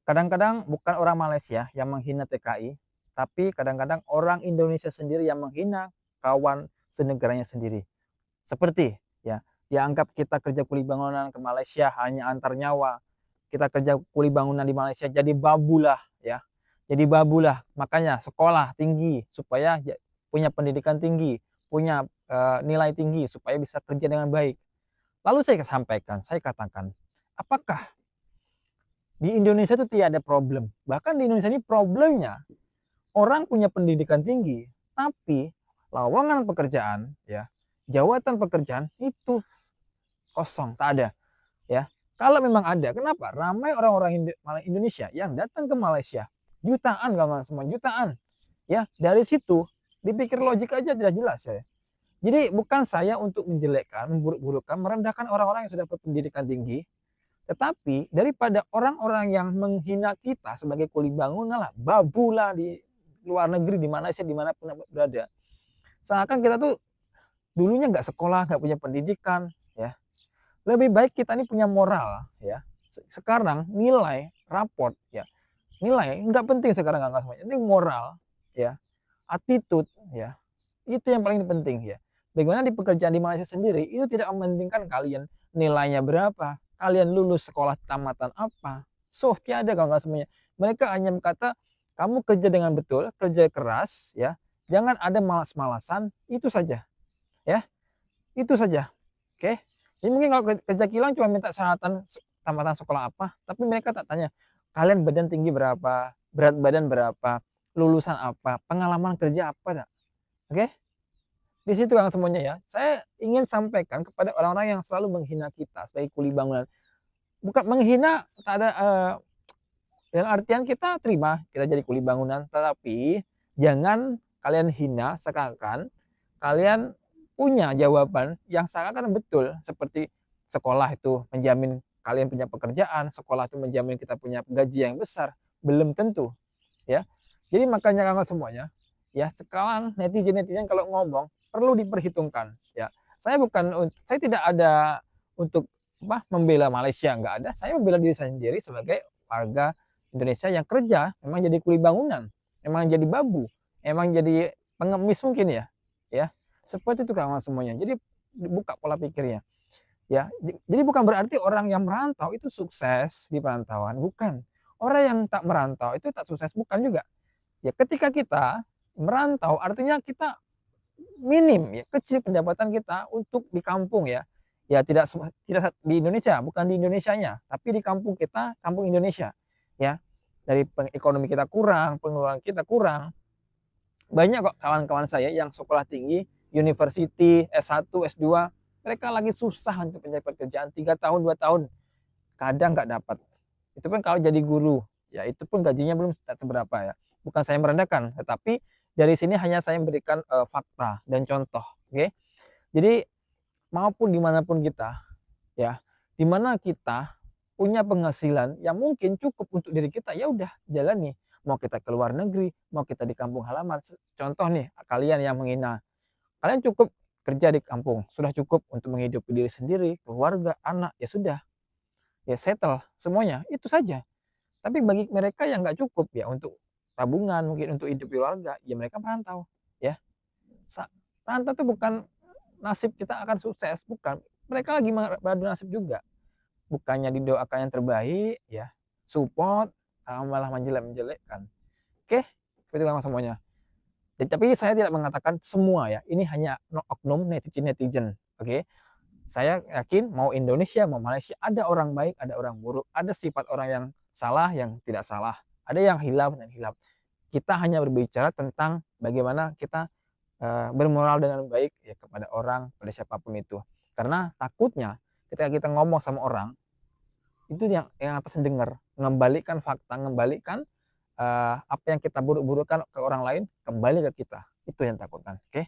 Kadang-kadang bukan orang Malaysia yang menghina TKI, tapi kadang-kadang orang Indonesia sendiri yang menghina kawan senegaranya sendiri. Seperti ya, dianggap kita kerja kuli bangunan ke Malaysia hanya antar nyawa. Kita kerja kuli bangunan di Malaysia jadi babulah ya. Jadi babulah. Makanya sekolah tinggi supaya punya pendidikan tinggi, punya nilai tinggi supaya bisa kerja dengan baik. Lalu saya sampaikan, saya katakan, apakah di Indonesia itu tidak ada problem? Bahkan di Indonesia ini problemnya orang punya pendidikan tinggi, tapi lowongan pekerjaan ya, jawatan pekerjaan itu kosong, tak ada ya. Kalau memang ada, kenapa ramai orang-orang Indonesia yang datang ke Malaysia, jutaan kalau semua jutaan ya. Dari situ dipikir logik aja jelas jelas ya. Jadi bukan saya untuk menjelekkan, memburuk-burukkan, merendahkan orang-orang yang sudah berpendidikan tinggi, tetapi daripada orang-orang yang menghina kita sebagai kuli bangunan lah, babulah di luar negeri, di Malaysia, di mana pun berada. Seakan kita tuh dulunya nggak sekolah, nggak punya pendidikan, ya. Lebih baik kita ini punya moral, ya. Sekarang nilai, raport, ya. Nilai nggak penting sekarang nggak semuanya. Ini moral, ya. Attitude, ya. Itu yang paling penting, ya. Bagaimana di pekerjaan di Malaysia sendiri itu tidak mementingkan kalian nilainya berapa, kalian lulus sekolah tamatan apa. So, tiada kalau nggak semuanya. Mereka hanya berkata, kamu kerja dengan betul, kerja keras, ya. Jangan ada malas-malasan, itu saja, ya. Itu saja. Oke. Jadi mungkin kalau kerja kilang cuma minta syaratan tamatan sekolah apa, tapi mereka tak tanya, kalian badan tinggi berapa, berat badan berapa, lulusan apa, pengalaman kerja apa, tak? Oke? Di situ Kang semuanya ya. Saya ingin sampaikan kepada orang-orang yang selalu menghina kita sebagai kuli bangunan. Bukan menghina, tak ada dalam artian kita terima kita jadi kuli bangunan, tetapi jangan kalian hina seakan-akan kalian punya jawaban yang seakan-akan betul, seperti sekolah itu menjamin kalian punya pekerjaan, sekolah itu menjamin kita punya gaji yang besar, belum tentu ya. Jadi makanya kawan semuanya ya, sekarang netizen-netizen kalau ngomong perlu diperhitungkan ya. Saya tidak ada untuk apa membela Malaysia, nggak ada. Saya membela diri saya sendiri sebagai warga Indonesia yang kerja memang jadi kuli bangunan, memang jadi babu, memang jadi pengemis mungkin ya. Ya. Seperti itu kawan semuanya. Jadi buka pola pikirnya. Ya, jadi bukan berarti orang yang merantau itu sukses di perantauan, bukan. Orang yang tak merantau itu tak sukses, bukan juga. Ya, ketika kita merantau artinya kita minim ya, kecil pendapatan kita untuk di kampung ya. Ya tidak di Indonesia, bukan di Indonesianya, tapi di kampung kita, kampung Indonesia. Ya. Dari ekonomi kita kurang, pengeluaran kita kurang. Banyak kok kawan-kawan saya yang sekolah tinggi, university, S1, S2, mereka lagi susah untuk mencari pekerjaan 3 tahun, 2 tahun, kadang nggak dapat. Itu pun kalau jadi guru, ya itu pun gajinya belum seberapa ya. Bukan saya merendahkan, tetapi dari sini hanya saya memberikan fakta dan contoh, oke? Jadi maupun dimanapun kita, ya, dimana kita punya penghasilan yang mungkin cukup untuk diri kita, ya udah jalani. Mau kita ke luar negeri, mau kita di kampung halaman. Contoh nih, kalian yang menghina, kalian cukup kerja di kampung, sudah cukup untuk menghidupi diri sendiri, keluarga, anak, ya sudah, ya settle semuanya, itu saja. Tapi bagi mereka yang nggak cukup ya untuk tabungan, mungkin untuk hidup keluarga, ya mereka merantau, ya. Merantau itu bukan nasib kita akan sukses, bukan. Mereka lagi beradu nasib juga. Bukannya didoakan yang terbaik, ya, support, malah menjelek-menjelekkan. Oke, itu kan semuanya. Tapi saya tidak mengatakan semua ya, ini hanya oknum netizen-netizen, oke. Saya yakin mau Indonesia, mau Malaysia, ada orang baik, ada orang buruk, ada sifat orang yang salah, yang tidak salah, ada yang hilaf dan hilaf. Kita hanya berbicara tentang bagaimana kita bermoral dengan baik ya kepada orang, pada siapapun itu. Karena takutnya ketika kita ngomong sama orang, itu yang atas dengar, mengembalikan fakta, mengembalikan apa yang kita buruk-burukkan ke orang lain, kembali ke kita. Itu yang takutkan, oke?